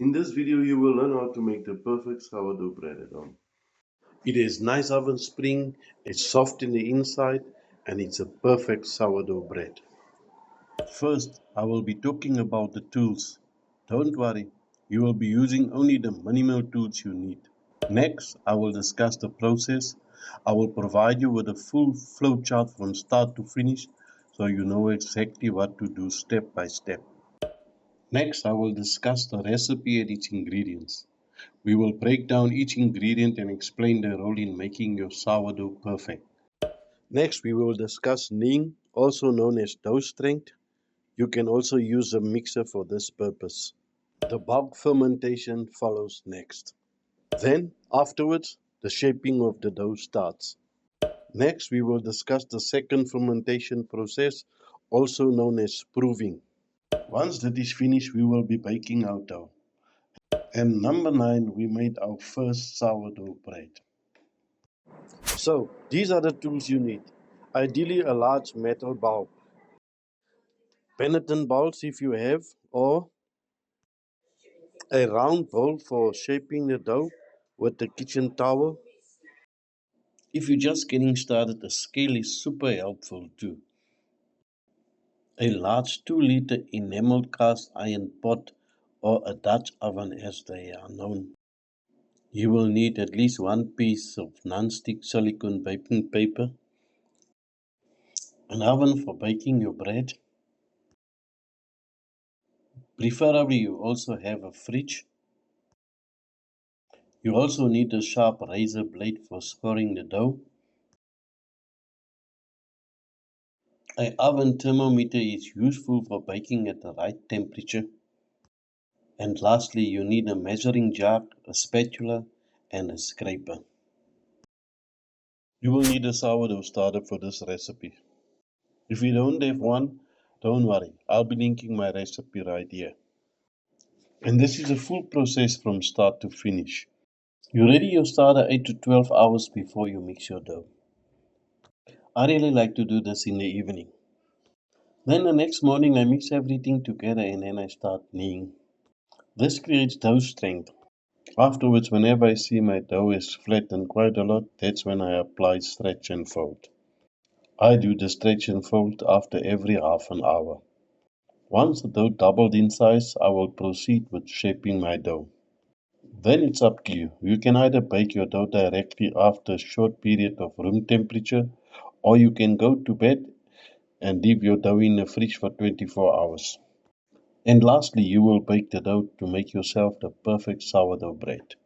In this video, you will learn how to make the perfect sourdough bread at home. It is nice oven spring, it's soft in the inside, and it's a perfect sourdough bread. First, I will be talking about the tools. Don't worry, you will be using only the minimal tools you need. Next, I will discuss the process. I will provide you with a full flowchart from start to finish so you know exactly what to do step by step. Next, I will discuss the recipe and its ingredients. We will break down each ingredient and explain their role in making your sourdough perfect. Next, we will discuss kneading, also known as dough strength. You can also use a mixer for this purpose. The bulk fermentation follows next. Then, afterwards, the shaping of the dough starts. Next, we will discuss the second fermentation process, also known as proving. Once that is finished, we will be baking our dough. And number 9, we made our first sourdough bread. So, these are the tools you need. Ideally a large metal bowl, Benetton bowls if you have, or a round bowl for shaping the dough with the kitchen towel. If you're just getting started, a scale is super helpful too. A large 2-liter enameled cast iron pot or a Dutch oven as they are known. You will need at least one piece of non-stick silicone baking paper, an oven for baking your bread. Preferably you also have a fridge. You also need a sharp razor blade for scoring the dough. An oven thermometer is useful for baking at the right temperature. And lastly, you need a measuring jug, a spatula, and a scraper. You will need a sourdough starter for this recipe. If you don't have one, don't worry, I'll be linking my recipe right here. And this is a full process from start to finish. You ready your starter 8 to 12 hours before you mix your dough. I really like to do this in the evening. Then the next morning I mix everything together and then I start kneading. This creates dough strength. Afterwards, whenever I see my dough is flattened quite a lot, that's when I apply stretch and fold. I do the stretch and fold after every half an hour. Once the dough doubled in size, I will proceed with shaping my dough. Then it's up to you. You can either bake your dough directly after a short period of room temperature, or you can go to bed and leave your dough in the fridge for 24 hours. And lastly, you will bake the dough to make yourself the perfect sourdough bread.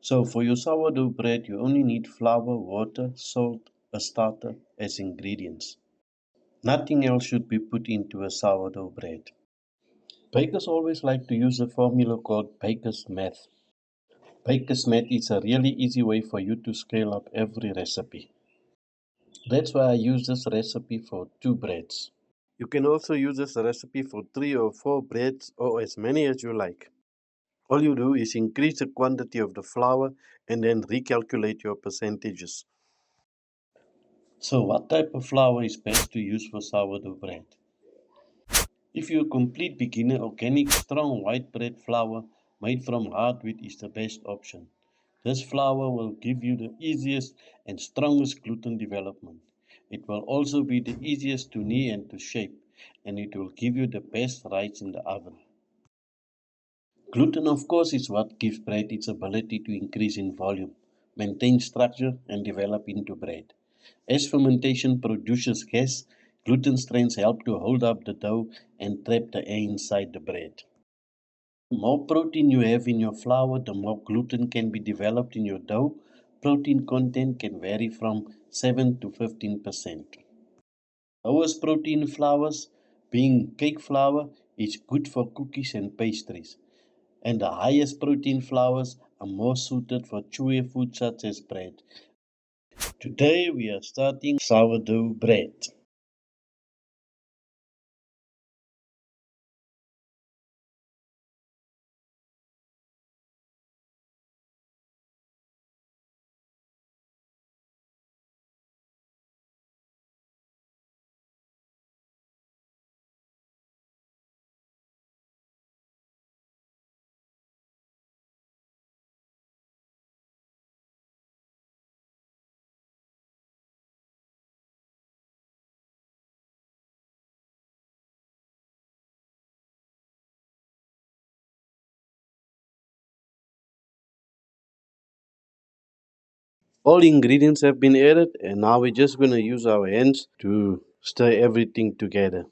So for your sourdough bread, you only need flour, water, salt, a starter as ingredients. Nothing else should be put into a sourdough bread. Bakers always like to use a formula called baker's math. Baker's math is a really easy way for you to scale up every recipe. That's why I use this recipe for 2 breads. You can also use this recipe for 3 or 4 breads or as many as you like. All you do is increase the quantity of the flour and then recalculate your percentages. So what type of flour is best to use for sourdough bread? If you're a complete beginner, organic strong white bread flour made from hard wheat is the best option. This flour will give you the easiest and strongest gluten development. It will also be the easiest to knead and to shape, and it will give you the best rise in the oven. Gluten, of course, is what gives bread its ability to increase in volume, maintain structure, and develop into bread. As fermentation produces gas, gluten strands help to hold up the dough and trap the air inside the bread. The more protein you have in your flour, the more gluten can be developed in your dough. Protein content can vary from 7 to 15%. Lowest protein flours, being cake flour, is good for cookies and pastries, and the highest protein flours are more suited for chewy food such as bread. Today we are starting sourdough bread. All ingredients have been added, and now we're just going to use our hands to stir everything together.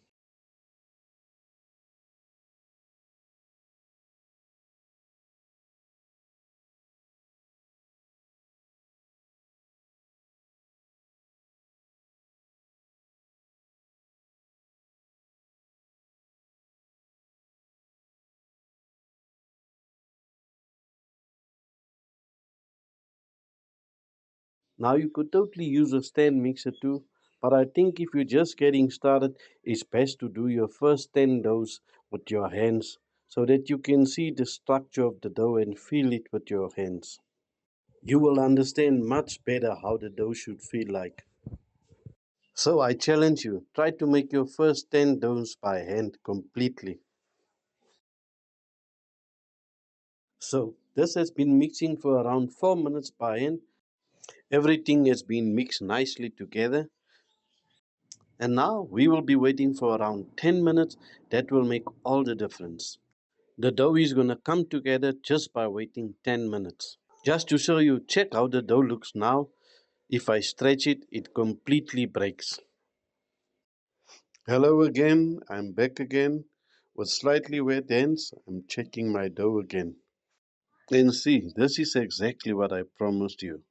Now you could totally use a stand mixer too, but I think if you're just getting started, it's best to do your first 10 doughs with your hands so that you can see the structure of the dough and feel it with your hands. You will understand much better how the dough should feel like. So I challenge you, try to make your first 10 doughs by hand completely. So this has been mixing for around 4 minutes by hand. Everything has been mixed nicely together. And now we will be waiting for around 10 minutes. That will make all the difference. The dough is going to come together just by waiting 10 minutes. Just to show you, check how the dough looks now. If I stretch it, it completely breaks. Hello again, I'm back again. With slightly wet hands, I'm checking my dough again. And see, this is exactly what I promised you.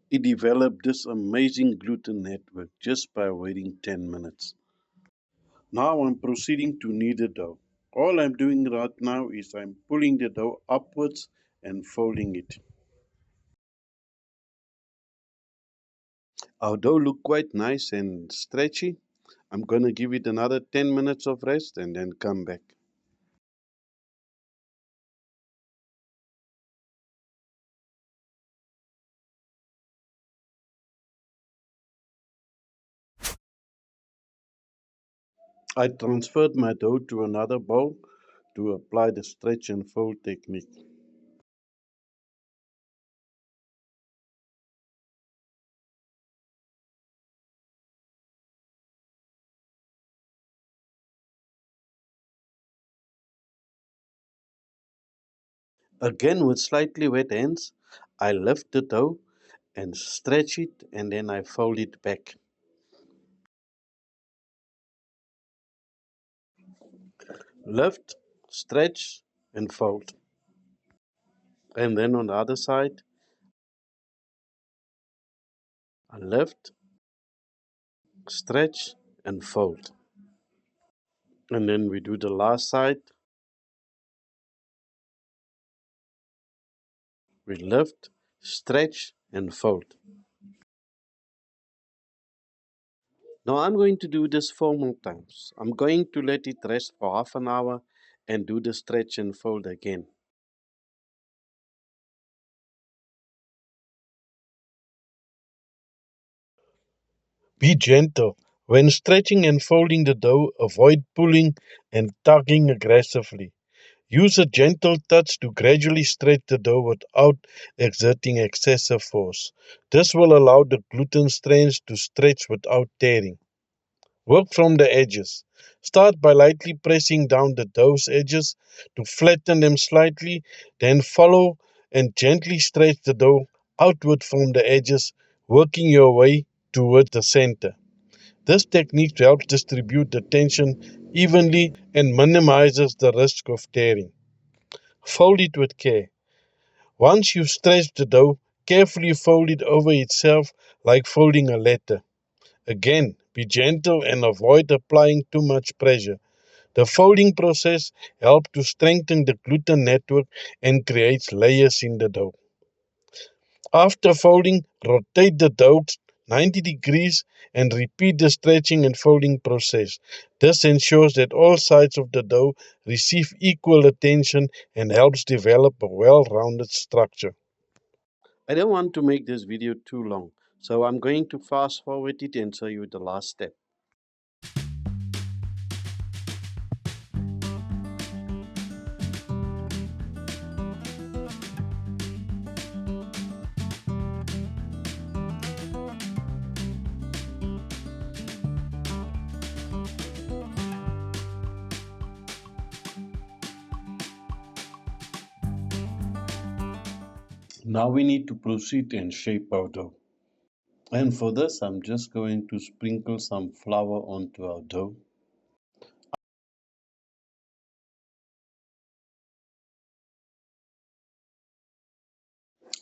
It developed this amazing gluten network just by waiting 10 minutes. Now I'm proceeding to knead the dough. All I'm doing right now is I'm pulling the dough upwards and folding it. Our dough look quite nice and stretchy. I'm gonna give it another 10 minutes of rest and then come back. I transferred my dough to another bowl to apply the stretch and fold technique. Again with slightly wet hands, I lift the dough and stretch it and then I fold it back. Lift, stretch and fold. And then on the other side, I lift, stretch and fold. And then we do the last side. We lift, stretch and fold. Now I'm going to do this 4 more times. I'm going to let it rest for half an hour and do the stretch and fold again. Be gentle. When stretching and folding the dough, avoid pulling and tugging aggressively. Use a gentle touch to gradually stretch the dough without exerting excessive force. This will allow the gluten strands to stretch without tearing. Work from the edges. Start by lightly pressing down the dough's edges to flatten them slightly, then follow and gently stretch the dough outward from the edges, working your way towards the center. This technique helps distribute the tension evenly and minimizes the risk of tearing. Fold it with care. Once you've stretched the dough, carefully fold it over itself like folding a letter. Again, be gentle and avoid applying too much pressure. The folding process helps to strengthen the gluten network and creates layers in the dough. After folding, rotate the dough 90 degrees and repeat the stretching and folding process. This ensures that all sides of the dough receive equal attention and helps develop a well-rounded structure. I don't want to make this video too long, so I'm going to fast forward it and show you the last step. Now we need to proceed and shape our dough. And for this, I'm just going to sprinkle some flour onto our dough.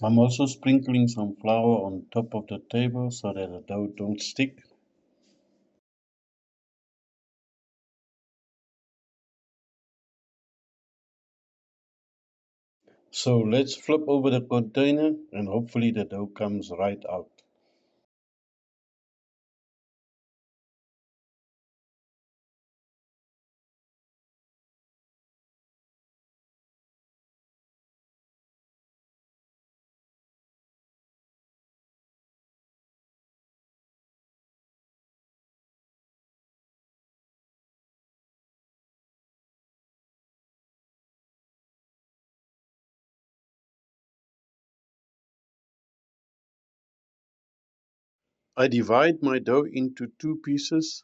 I'm also sprinkling some flour on top of the table so that the dough don't stick. So let's flip over the container and hopefully the dough comes right out. I divide my dough into two pieces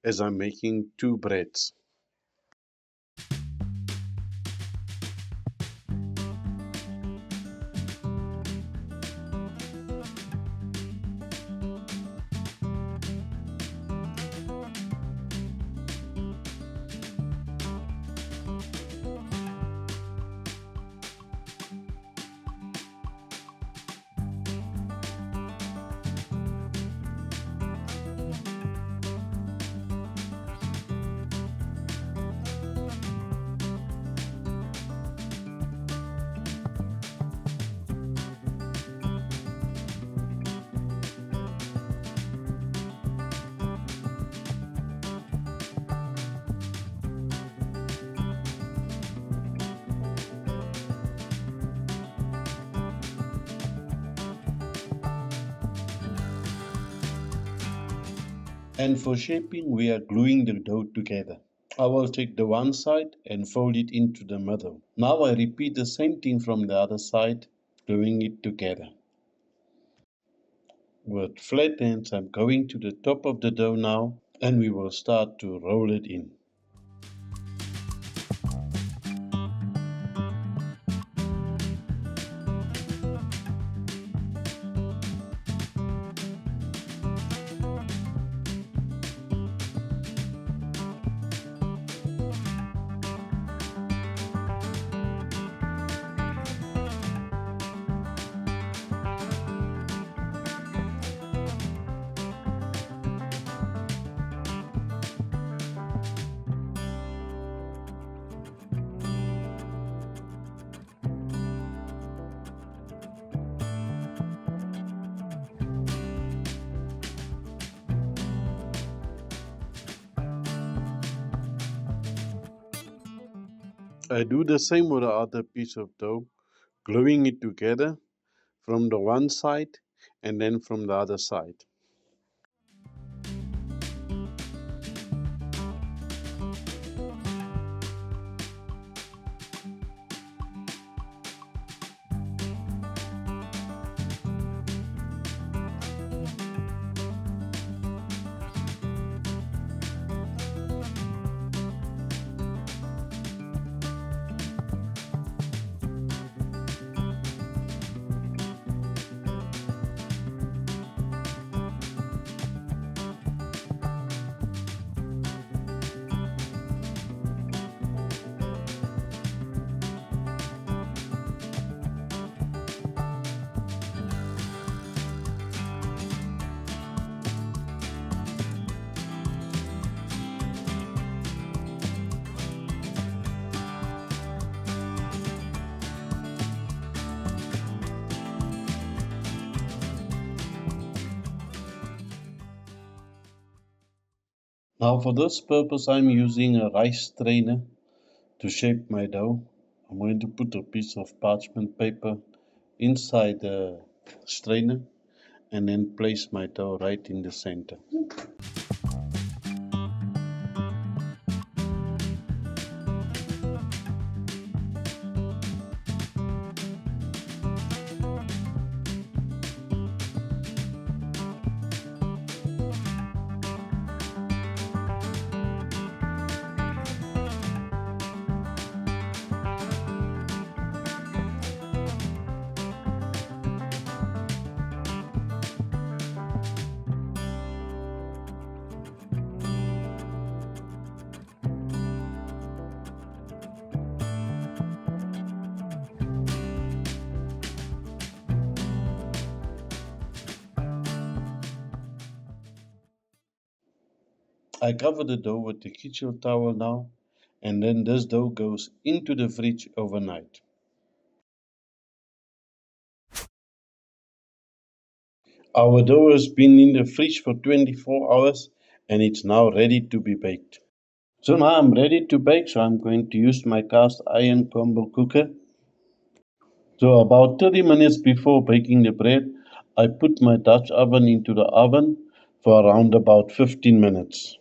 as I'm making two breads. And for shaping, we are gluing the dough together. I will take the one side and fold it into the middle. Now I repeat the same thing from the other side, gluing it together. With flat hands, I'm going to the top of the dough now, and we will start to roll it in. I do the same with the other piece of dough, gluing it together from the one side and then from the other side. Now for this purpose, I'm using a rice strainer to shape my dough. I'm going to put a piece of parchment paper inside the strainer and then place my dough right in the center. I cover the dough with the kitchen towel now, and then this dough goes into the fridge overnight. Our dough has been in the fridge for 24 hours and it's now ready to be baked. So now I'm ready to bake, so I'm going to use my cast iron combo cooker. So about 30 minutes before baking the bread, I put my Dutch oven into the oven for around about 15 minutes.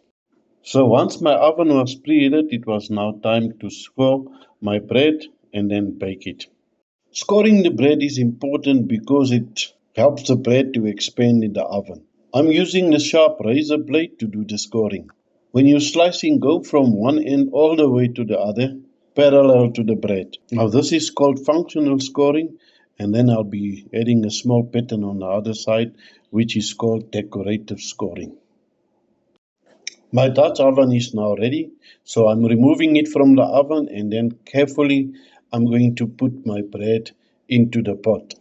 So once my oven was preheated, it was now time to score my bread and then bake it. Scoring the bread is important because it helps the bread to expand in the oven. I'm using the sharp razor blade to do the scoring. When you're slicing, go from one end all the way to the other, parallel to the bread. Now this is called functional scoring, and then I'll be adding a small pattern on the other side, which is called decorative scoring. My Dutch oven is now ready, so I'm removing it from the oven and then carefully I'm going to put my bread into the pot.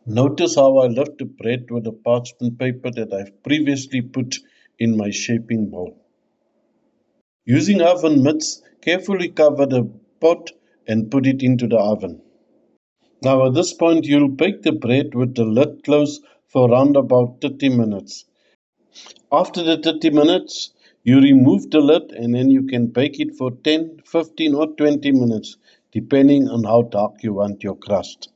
Notice how I lift the bread with the parchment paper that I've previously put in my shaping bowl. Using oven mitts, carefully cover the pot and put it into the oven. Now at this point you'll bake the bread with the lid closed for around about 30 minutes. After the 30 minutes, you remove the lid and then you can bake it for 10, 15 or 20 minutes depending on how dark you want your crust.